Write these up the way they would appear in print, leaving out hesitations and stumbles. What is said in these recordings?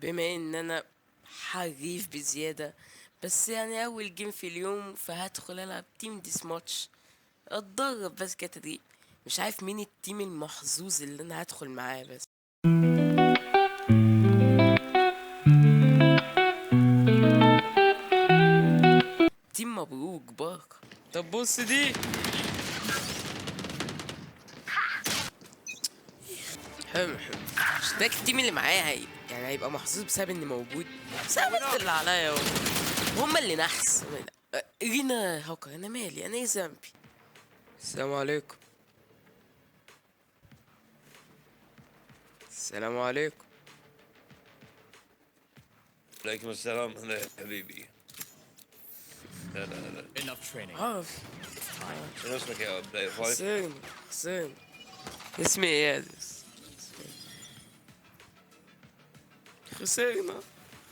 بما ان انا حريف بزيادة، بس يعني اول جيم في اليوم فهدخل العب تيم ديس ماتش اتدرب بس كتدريب. مش عارف مين التيم المحظوظ اللي انا هدخل معاه بس. تيم مبروك بركة. طب بص دي حلو حلو. مش ده التيم اللي معايا يعني هيبقى محظوظ بسبب اني موجود، بس انا عملت اللي عليا اهو. هما اللي نحس رينا هاكر، انا مالي، انا ايه ذنبي؟ السلام عليكم. السلام عليكم. عليكم السلام. هلا يا حبيبي. هلا. Enough training. عارف. شنو اسمك يا بلاير 5؟ حسين. اسمي ايادس.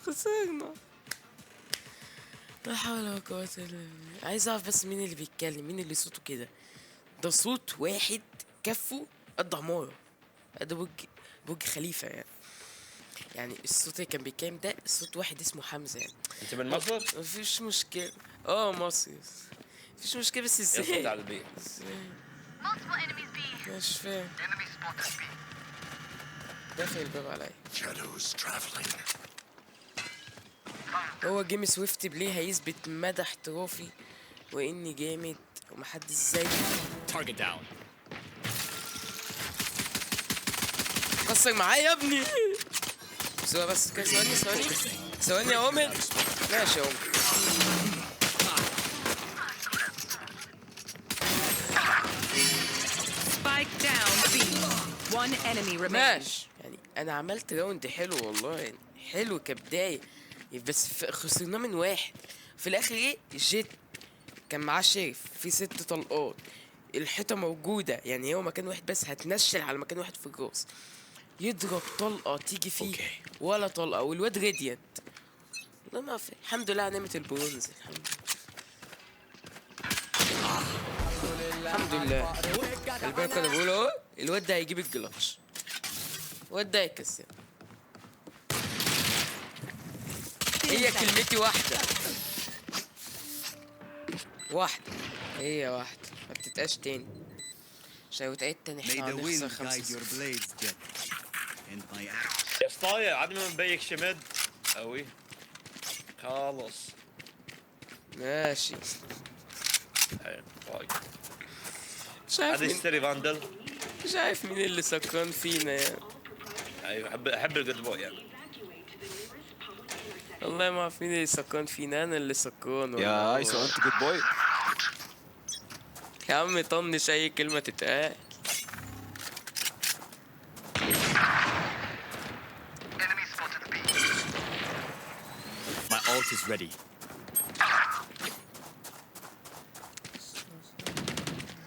خسرنا. لا حول ولا قوة الا بالله. عايز اعرف بس مين اللي بيتكلم، مين اللي صوته كده؟ ده صوت واحد كفه قد عمارة، قد برج خليفة يعني الصوت اللي كان بيتكلم ده صوت واحد اسمه حمزة يعني. انت من مصر؟ مفيش مشكلة. مصري. مفيش مشكلة بس يلا ازاي؟ تعال البيت. Multiple enemies B. مش فاهم. Enemy spotted B. داخل الباب عليا. Shadows traveling. هو جيم سويفت بلاي هيثبت مدى احترافي واني جامد ومحدش زيي. Target down. كسر معايا يا ابني. بس كده ثواني يا عمر. ماشي يا عمر. Spike down B. One enemy remaining. ماشي يعني انا عملت راوند حلو والله، يعني حلو كبداية، بس خسرناه من واحد في الاخر. ايه جيت كان معاه شريف في 6 طلقات، الحيطة موجودة، يعني هو مكان واحد بس هتنشل على مكان واحد في الراس، يضرب طلقة تيجي فيه ولا طلقة، والواد راديانت. والله ما في، الحمد لله على نعمة البرونز. الحمد لله. خلي بالك انا بقول اهو، الواد ده هيجيب الجلاتش، الواد ده هيكسب. هي كلمتي واحدة، هي واحدة، ما بتتقاش تاني. عشان لو اتقالت تاني May احنا the هنخسر wind 5. guide your blades, Jet. And my axe. يا اسطايا عاد ما مبيك شمد قوي خالص. ماشي. طيب مش عارف هذا مين، يشتري فاندل. مش عارف مين اللي سكران فينا يعني. ايوه احب الجود بوي يعني. والله ما عارف مين اللي سكران فينا، انا اللي سكران ولا يا هو؟ ايسو انت جود بوي. يا عم طنش اي كلمة تتقال. Enemy spotted B. My ult is ready.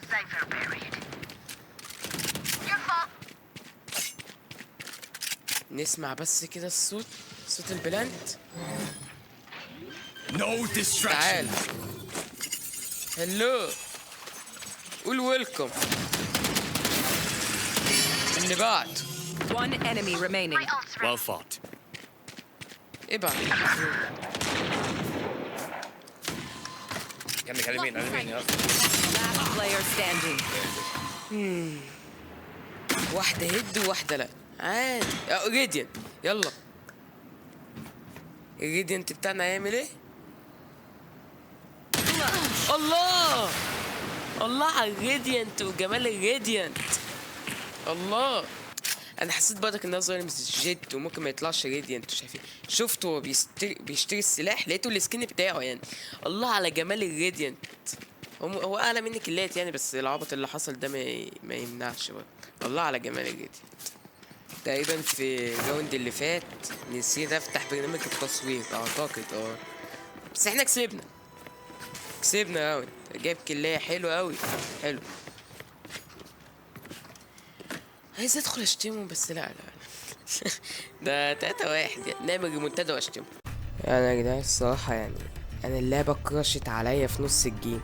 Cypher buried. Your fault. نسمع بس كده الصوت، صوت البلانت. No distraction. تعال. هلو، قول ويلكم. اللي بعد One enemy remaining. My ult's ready. Well fought. ابعد. كمك على اليمين يا Last player standing. واحدة هيد وواحدة لا، عادي. راديانت يلا. الراديانت بتاعنا هيعمل ايه؟ الله على الراديانت وجمال الراديانت. الله، انا حسيت برضك ان انا صغير مش جيت وممكن ما يطلعش راديانت، مش عارف ايه. شفته هو بيشتري السلاح، لقيته السكين بتاعه يعني. الله على جمال الراديانت. هو اعلى مني كلات يعني، بس العبط اللي حصل ده ما يمنعش برضه. الله على جمال الراديانت. تقريبا في الراوند اللي فات نسيت افتح برنامج التصوير اعتقد بس احنا كسبنا راوند، جايب كلاية حلو قوي. حلو. عايز ادخل اشتمهم بس لا ده 3-1 يعني، نعمل ريمونتادا واشتمهم. يعني يا جدعان الصراحة يعني انا اللعبة كرشت عليا في نص الجيم،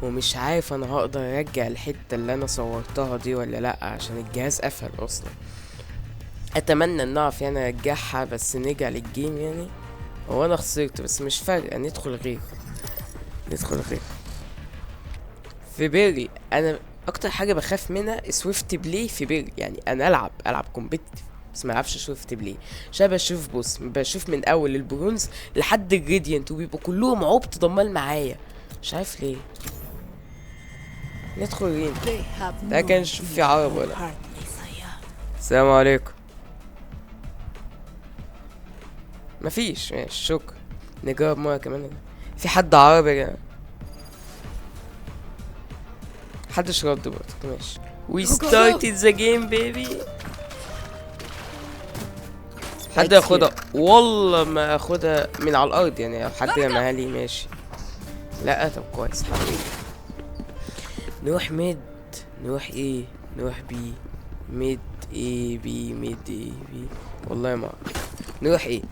ومش عارف انا هقدر ارجع الحتة اللي انا صورتها دي ولا لا، عشان الجهاز قفل اصلا. اتمنى ان اعرف يعني ارجعها، بس نرجع للجيم يعني. هو انا خسرت بس مش فارقه، ندخل غير. في بيري انا اكتر حاجه بخاف منها سويفت بلاي في بيري. يعني انا العب كومبيتيتيف بس ما العبش سويفت بلاي، عشان بشوف من اول البرونز لحد الراديانت وبيبقوا كلهم عبط ضمال معايا، مش عارف ليه. ندخل رين ده كان نشوف في عرب ولا. السلام عليكم. مفيش، ماشي شكرا. نجرب مرة كمان. في حد عربي يا جماعة؟ محدش رد برضه، ماشي. We started the game baby. حد ياخدها، والله ما اخدها من على الارض يعني، او حد رماها لي ماشي. لا طب كويس حبيبي. نروح ميد، نروح ايه، نروح بي، ميد ايه بي، ميد ايه بي، والله ما اعرف. نروح ايه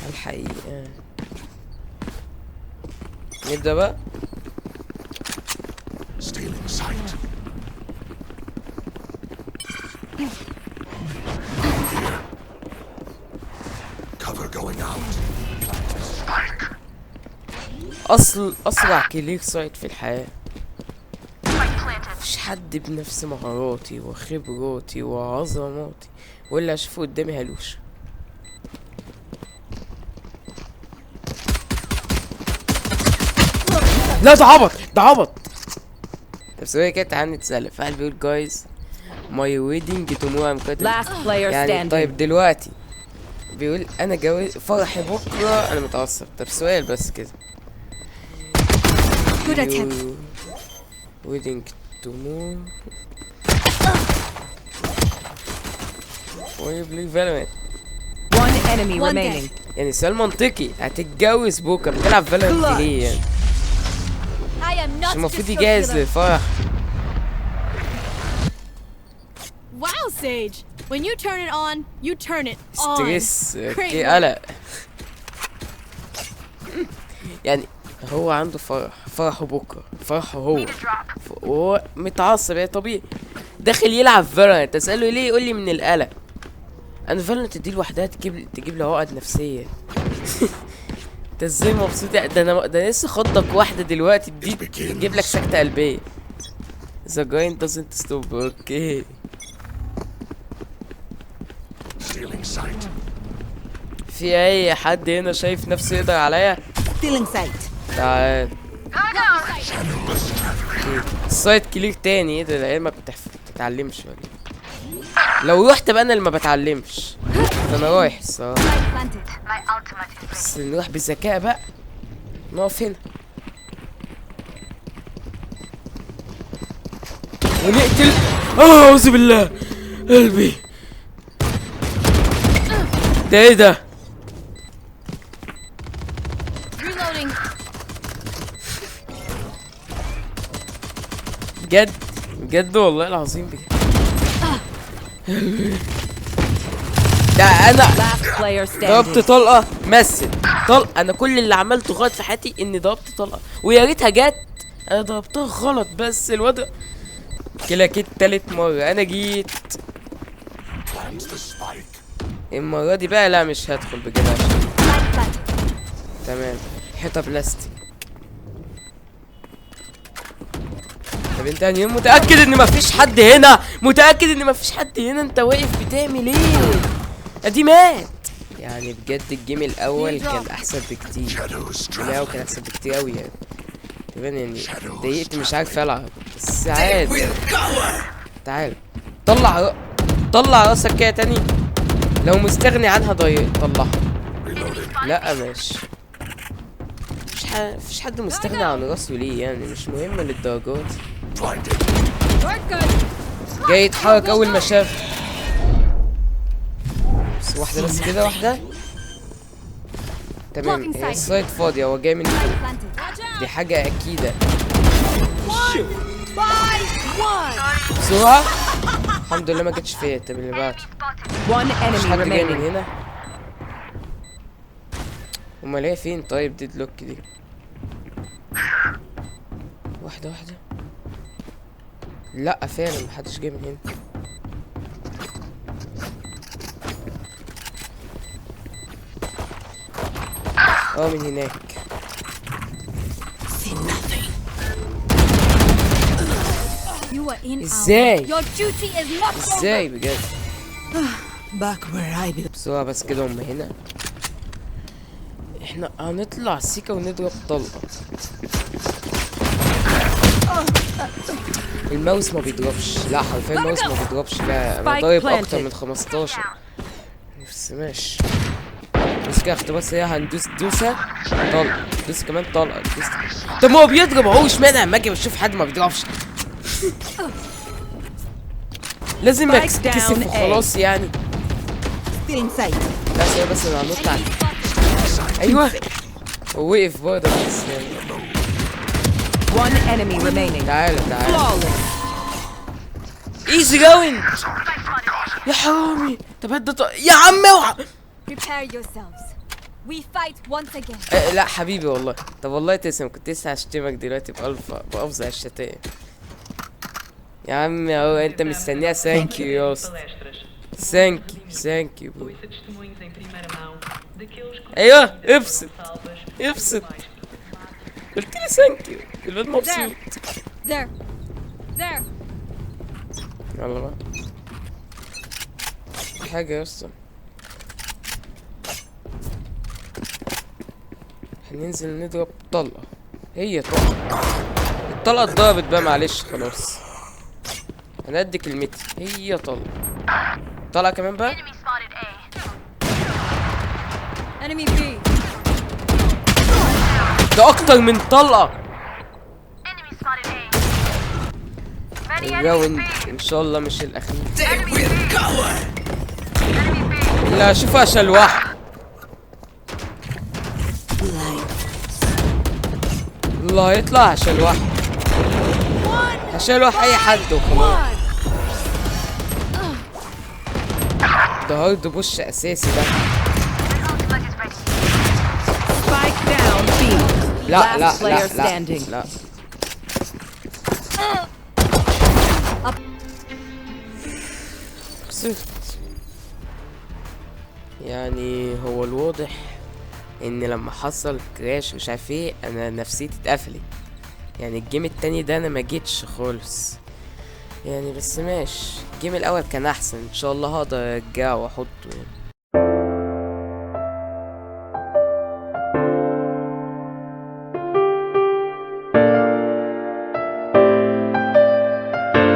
الحقيقة. نبدأ بقى. Stealing sight. Cover going out. Spike. اسرع كلير سايت في الحياة. Spike planted. مفيش حد بنفس مهاراتي وخبراتي وعظماتي، واللي اشوفه قدامي هلوش. لا ده عبط. طب سوري كده، تعالى نتسلف. واحد بيقول جايز ماي ويدنج تومورو ام كاتب. Last player يعني standing. طيب دلوقتي بيقول انا جواز فرحي بكره، انا متعصب. طب سؤال بس كده، Good attempt. ويدنج تومورو ويبلي فالورانت. One enemy One remaining. يعني سؤال منطقي، هتتجوز بكره بتلعب فالورانت ليه يعني؟ I am not المفروض just يجهز circular. للفرح. Wow, Sage. When you turn it on, you turn it on. ستريس Great اوكي، work. قلق. يعني هو عنده فرحه بكره، فرحه هو، وهو متعصب يعني طبيعي. داخل يلعب فالورانت، اساله ليه يقول لي من القلق. انا فالورانت دي لوحدها تجيب له عقد نفسيه. انت ازاي مبسوط؟ ده لسه خضك واحده دلوقتي دي تجيب لك سكته قلبيه. The grind doesn't stop. اوكي. Stealing sight. في اي حد هنا شايف نفسه يقدر عليا؟ Stealing sight. تعال. Shadowless traveling. السايد كلير تاني. ايه ده؟ العيال ما بتتعلمش ولا إيه؟ لو رحت بقى انا اللي ما بتعلمش. ده انا رايح الصراحه، Planted. My ultimate is بس نروح بذكاء بقى. نقف هنا ونقتل. اعوذ بالله قلبي. ده ايه ده؟ Reloading. بجد والله العظيم بجد. ده انا Last player ضربت standing. طلقه مثل طلقه. انا كل اللي عملته غلط في حياتي اني ضربت طلقه، ويا ريتها جت. انا ضربتها غلط بس الواد كده كده تالت مره. انا جيت plants the spike. المره دي بقى لا مش هدخل بجد عشان Spike planted. تمام. حيطه بلاستيك. طب انت يعني متاكد ان مفيش حد هنا؟ انت واقف بتعمل ايه؟ ادي مات. يعني بجد الجيم الاول كان احسن بكتير. Shadows لا traveling. كان احسن بكتير قوي يعني. تبان يعني ضايقت مش عارف العب، بس عادي. تعال طلع راسك كده تاني. لو مستغني عنها طلعها. لا ماشي. مفيش حد مستغني عن راسه ليه يعني؟ مش مهم للدرجات. Blinded. We're good. جاي يتحرك اول ما شاف. بس واحدة بس كده، واحدة. تمام هي السايد فاضية، هو جاي من فوق. Planted. دي حاجة أكيدة. 1 by 1. بسرعة. الحمد لله ما جتش فيا. طب اللي بعده One مش enemy حد جاي من remaining. هنا. امال هي فين طيب؟ ديد لوك دي. واحدة. لا فعلا محدش جاي من هنا. من هناك. You are in ازاي؟ Your duty is not over. ازاي بجد؟ Back where I belong. بسرعة بس كده هم هنا. احنا هنطلع سيكا ونضرب طلقة. الماوس ما بيضربش. لا حرفيا الماوس ما بيضربش. لا انا Spike ضارب planted. اكتر من 15. بس ماشي. بس كده اختبار سريع هندوس دوسة طلقة. دوس كمان طلقة. دوس. طب ما هو بيضرب اهو. اشمعنى لما اجي بشوف حد ما بيضربش؟ لازم Spike اكسف down وخلاص يعني. Still inside. لا سوري بس انا هنط على. ايوه هو وقف برضه بس يعني. One enemy remaining. تعالى تعالى. Flawless. ايزي جوين. يا حرامي. طب هد يا عم اوعى. Prepare yourselves. We fight once again. لا حبيبي والله. طب والله تسلم. كنت لسه هشتمك دلوقتي بأفظع الشتايم. يا عم اهو انت مستنيها. ثانك يو يا اسطى. ثانك يو برو. ايوه ابسط ابسط. قلت لي ثانك يو. الواد مبسوط. There. There. يلا بقى. حاجة يا اسطى. هننزل نضرب طلقة. هي طلقة. الطلقة اتضربت بقى معلش خلاص. انا قد كلمتي. هي طلقة. طلقة كمان بقى. Enemy spotted A. Enemy B. ده اكتر من طلقة. Enemy spotted A. Many enemies الراوند B. ان شاء الله مش الاخير. Enemy B. لا شوف اشل واحد. الله يطلع اشل واحد. اشل واحد اي حد وخلاص. ده هارد بوش اساسي ده. Spike down B. لا لا Last لا player لا standing. لا. خسرت. يعني هو الواضح ان لما حصل كراش مش عارف ايه انا نفسيتي اتقفلت. يعني الجيم التاني ده انا ما جيتش خالص يعني. بس ماشي. الجيم الاول كان احسن. ان شاء الله هقدر ارجعه واحطه يعني.